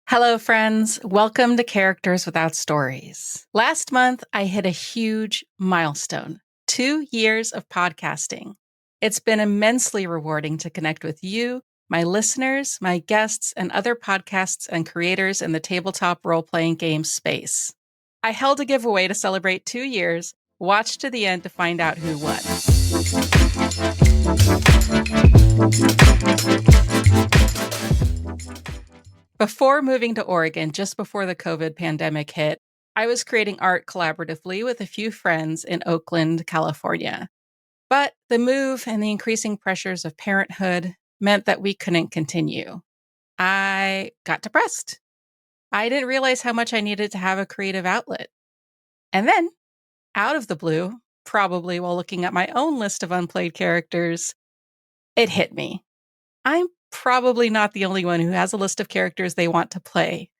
Hello, friends. Welcome to Characters Without Stories. Last month, I hit a huge milestone, 2 years of podcasting. It's been immensely rewarding to connect with you, my listeners, my guests, and other podcasts and creators in the tabletop role-playing game space. I held a giveaway to celebrate 2 years. Watch to the end to find out who won. Before moving to Oregon, just before the COVID pandemic hit, I was creating art collaboratively with a few friends in Oakland, California. But the move and the increasing pressures of parenthood meant that we couldn't continue. I got depressed. I didn't realize how much I needed to have a creative outlet. And then, out of the blue, probably while looking at my own list of unplayed characters, it hit me. I'm probably not the only one who has a list of characters they want to play.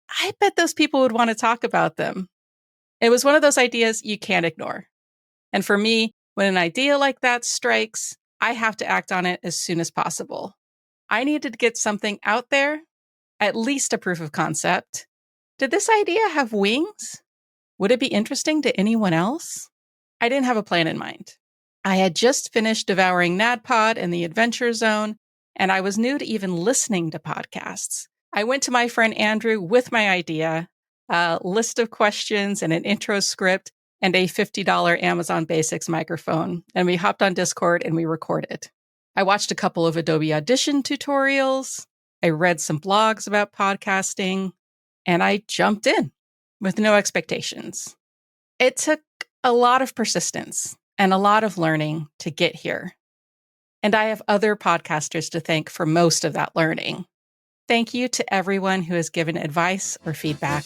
I bet those people would want to talk about them. It was one of those ideas you can't ignore. And for me, when an idea like that strikes, I have to act on it as soon as possible. I needed to get something out there, at least a proof of concept. Did this idea have wings? Would it be interesting to anyone else? I didn't have a plan in mind. I had just finished devouring NADPOD and the Adventure Zone, and I was new to even listening to podcasts. I went to my friend Andrew with my idea, a list of questions and an intro script and a $50 Amazon Basics microphone, and we hopped on Discord and we recorded. I watched a couple of Adobe Audition tutorials, I read some blogs about podcasting, and I jumped in with no expectations. It took a lot of persistence and a lot of learning to get here. And I have other podcasters to thank for most of that learning. Thank you to everyone who has given advice or feedback.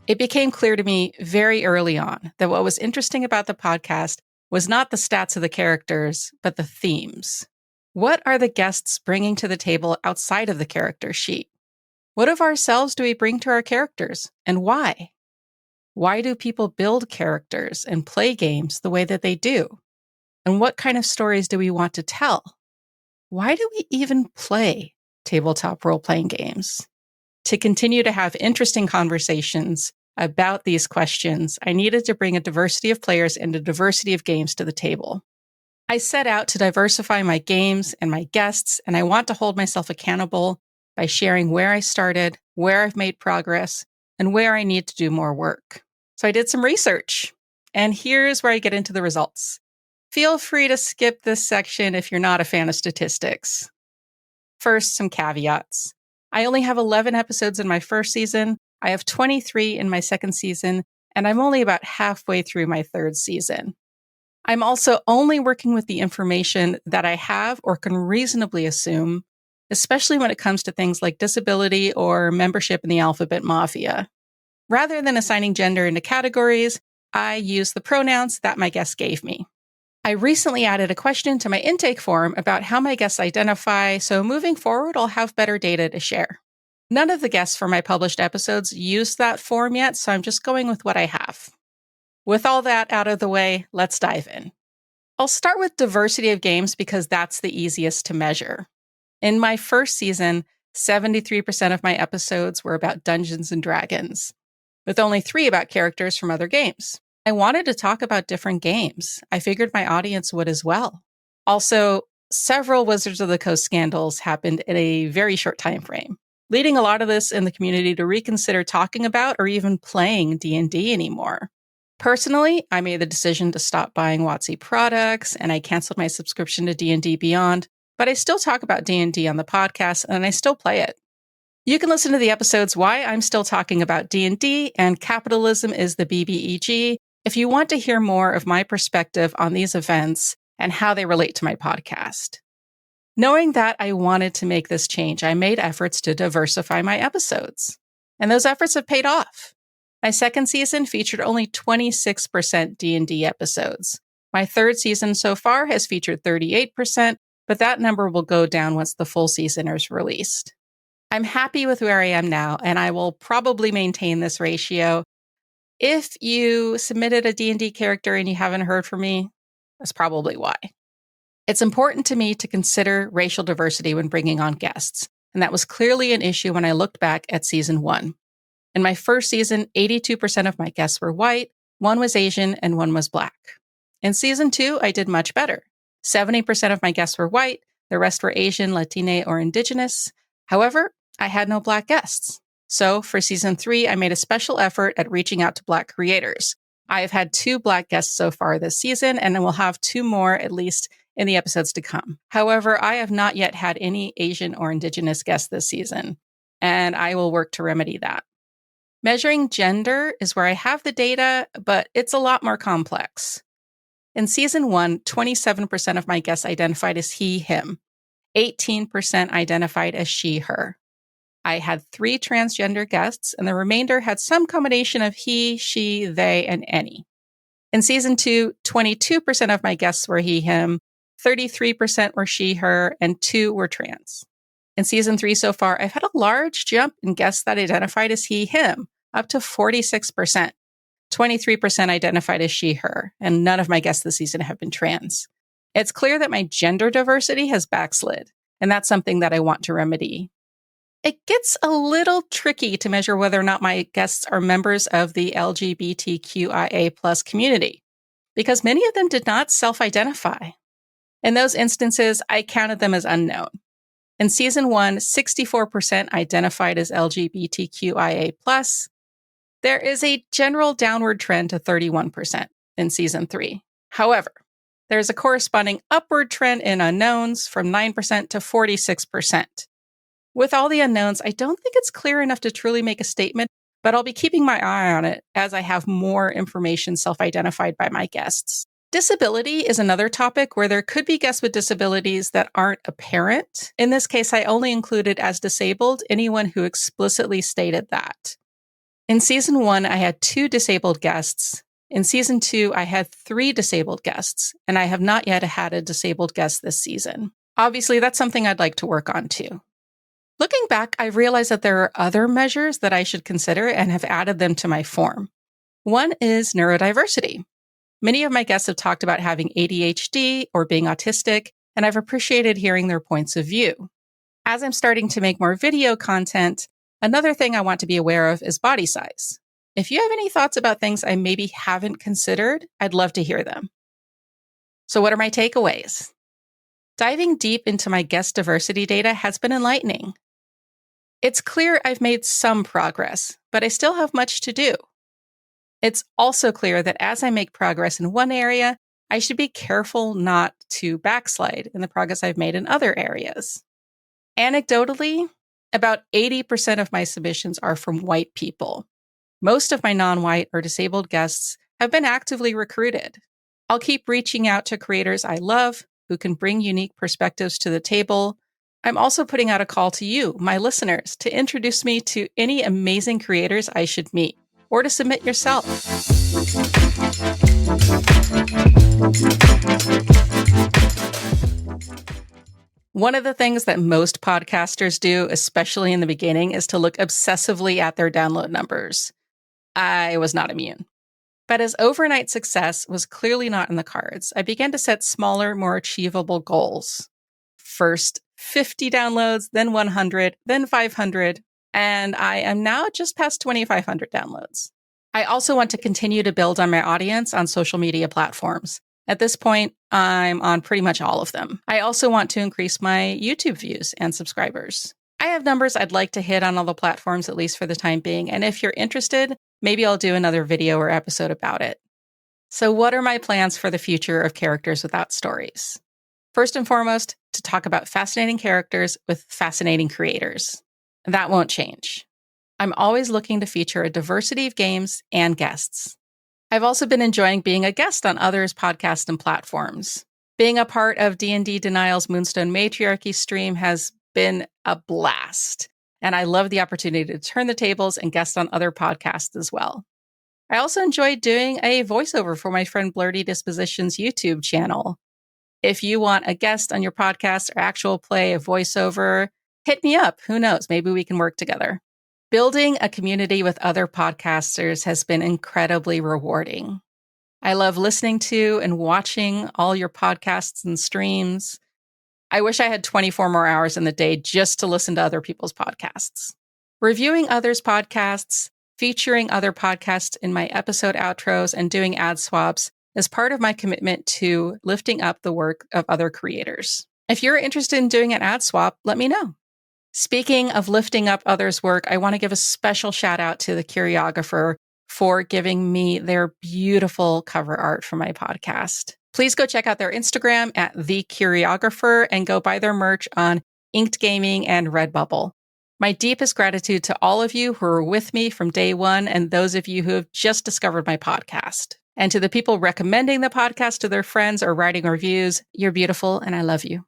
It became clear to me very early on that what was interesting about the podcast was not the stats of the characters, but the themes. What are the guests bringing to the table outside of the character sheet? What of ourselves do we bring to our characters, and why? Why do people build characters and play games the way that they do? And what kind of stories do we want to tell? Why do we even play tabletop role-playing games? To continue to have interesting conversations about these questions, I needed to bring a diversity of players and a diversity of games to the table. I set out to diversify my games and my guests, and I want to hold myself accountable by sharing where I started, where I've made progress, and where I need to do more work. So I did some research, and here's where I get into the results. Feel free to skip this section if you're not a fan of statistics. First, some caveats. I only have 11 episodes in my first season, I have 23 in my second season, and I'm only about halfway through my third season. I'm also only working with the information that I have or can reasonably assume, especially when it comes to things like disability or membership in the Alphabet Mafia. Rather than assigning gender into categories, I use the pronouns that my guests gave me. I recently added a question to my intake form about how my guests identify, so moving forward, I'll have better data to share. None of the guests for my published episodes used that form yet, so I'm just going with what I have. With all that out of the way, let's dive in. I'll start with diversity of games because that's the easiest to measure. In my first season, 73% of my episodes were about Dungeons and Dragons, with only 3 about characters from other games. I wanted to talk about different games. I figured my audience would as well. Also, several Wizards of the Coast scandals happened in a very short time frame, leading a lot of this in the community to reconsider talking about or even playing D&D anymore. Personally, I made the decision to stop buying WotC products, and I canceled my subscription to D&D Beyond, but I still talk about D&D on the podcast, and I still play it. You can listen to the episodes Why I'm Still Talking About D&D and Capitalism is the BBEG if you want to hear more of my perspective on these events and how they relate to my podcast. Knowing that I wanted to make this change, I made efforts to diversify my episodes, and those efforts have paid off. My second season featured only 26% D&D episodes. My third season so far has featured 38%, but that number will go down once the full season is released. I'm happy with where I am now, and I will probably maintain this ratio. If you submitted a D&D character and you haven't heard from me, that's probably why. It's important to me to consider racial diversity when bringing on guests, and that was clearly an issue when I looked back at season 1. In my first season, 82% of my guests were white, 1 was Asian, and 1 was Black. In season 2, I did much better. 70% of my guests were white, the rest were Asian, Latina, or Indigenous. However, I had no Black guests. So for season 3, I made a special effort at reaching out to Black creators. I have had 2 Black guests so far this season, and I will have 2 more at least in the episodes to come. However, I have not yet had any Asian or Indigenous guests this season, and I will work to remedy that. Measuring gender is where I have the data, but it's a lot more complex. In season 1, 27% of my guests identified as he, him. 18% identified as she, her. I had 3 transgender guests, and the remainder had some combination of he, she, they, and any. In season 2, 22% of my guests were he, him, 33% were she, her, and 2 were trans. In season 3 so far, I've had a large jump in guests that identified as he, him, up to 46%. 23% identified as she, her, and none of my guests this season have been trans. It's clear that my gender diversity has backslid, and that's something that I want to remedy. It gets a little tricky to measure whether or not my guests are members of the LGBTQIA+ community, because many of them did not self-identify. In those instances, I counted them as unknown. In season 1, 64% identified as LGBTQIA+. There is a general downward trend to 31% in season 3. However, there is a corresponding upward trend in unknowns from 9% to 46%. With all the unknowns, I don't think it's clear enough to truly make a statement, but I'll be keeping my eye on it as I have more information self-identified by my guests. Disability is another topic where there could be guests with disabilities that aren't apparent. In this case, I only included as disabled anyone who explicitly stated that. In season 1, I had 2 disabled guests. In season 2, I had 3 disabled guests, and I have not yet had a disabled guest this season. Obviously, that's something I'd like to work on too. Looking back, I realized that there are other measures that I should consider and have added them to my form. One is neurodiversity. Many of my guests have talked about having ADHD or being autistic, and I've appreciated hearing their points of view. As I'm starting to make more video content, another thing I want to be aware of is body size. If you have any thoughts about things I maybe haven't considered, I'd love to hear them. So what are my takeaways? Diving deep into my guest diversity data has been enlightening. It's clear I've made some progress, but I still have much to do. It's also clear that as I make progress in one area, I should be careful not to backslide in the progress I've made in other areas. Anecdotally, about 80% of my submissions are from white people. Most of my non-white or disabled guests have been actively recruited. I'll keep reaching out to creators I love who can bring unique perspectives to the table. I'm also putting out a call to you, my listeners, to introduce me to any amazing creators I should meet, or to submit yourself. One of the things that most podcasters do, especially in the beginning, is to look obsessively at their download numbers. I was not immune. But as overnight success was clearly not in the cards, I began to set smaller, more achievable goals. First 50 downloads, then 100, then 500, and I am now just past 2,500 downloads. I also want to continue to build on my audience on social media platforms. At this point, I'm on pretty much all of them. I also want to increase my YouTube views and subscribers. I have numbers I'd like to hit on all the platforms, at least for the time being, and if you're interested, maybe I'll do another video or episode about it. So what are my plans for the future of Characters Without Stories? First and foremost, to talk about fascinating characters with fascinating creators. That won't change. I'm always looking to feature a diversity of games and guests. I've also been enjoying being a guest on others' podcasts and platforms. Being a part of D&D Denial's Moonstone Matriarchy stream has been a blast, and I love the opportunity to turn the tables and guest on other podcasts as well. I also enjoyed doing a voiceover for my friend Blurty Disposition's YouTube channel. If you want a guest on your podcast or actual play, a voiceover, hit me up. Who knows? Maybe we can work together. Building a community with other podcasters has been incredibly rewarding. I love listening to and watching all your podcasts and streams. I wish I had 24 more hours in the day just to listen to other people's podcasts. Reviewing others' podcasts, featuring other podcasts in my episode outros, and doing ad swaps is part of my commitment to lifting up the work of other creators. If you're interested in doing an ad swap, let me know. Speaking of lifting up others' work, I want to give a special shout out to the Curiographer for giving me their beautiful cover art for my podcast. Please go check out their Instagram at The Curiographer and go buy their merch on Inked Gaming and Redbubble. My deepest gratitude to all of you who are with me from day one and those of you who have just discovered my podcast. And to the people recommending the podcast to their friends or writing reviews, you're beautiful and I love you.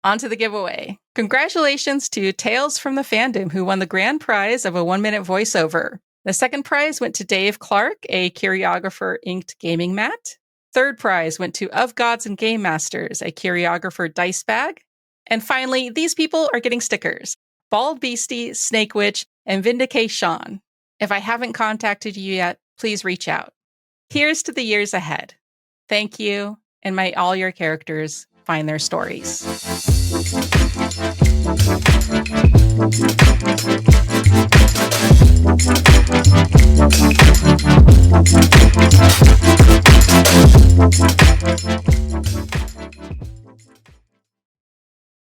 On to the giveaway. Congratulations to Tales from the Fandom, who won the grand prize of a 1-minute voiceover. The second prize went to Dave Clark, a Curiographer inked gaming mat. Third prize went to Of Gods and Game Masters, a Curiographer dice bag. And finally, these people are getting stickers. Bald Beastie, Snake Witch, and Vindication. If I haven't contacted you yet, please reach out. Here's to the years ahead. Thank you, and may all your characters find their stories.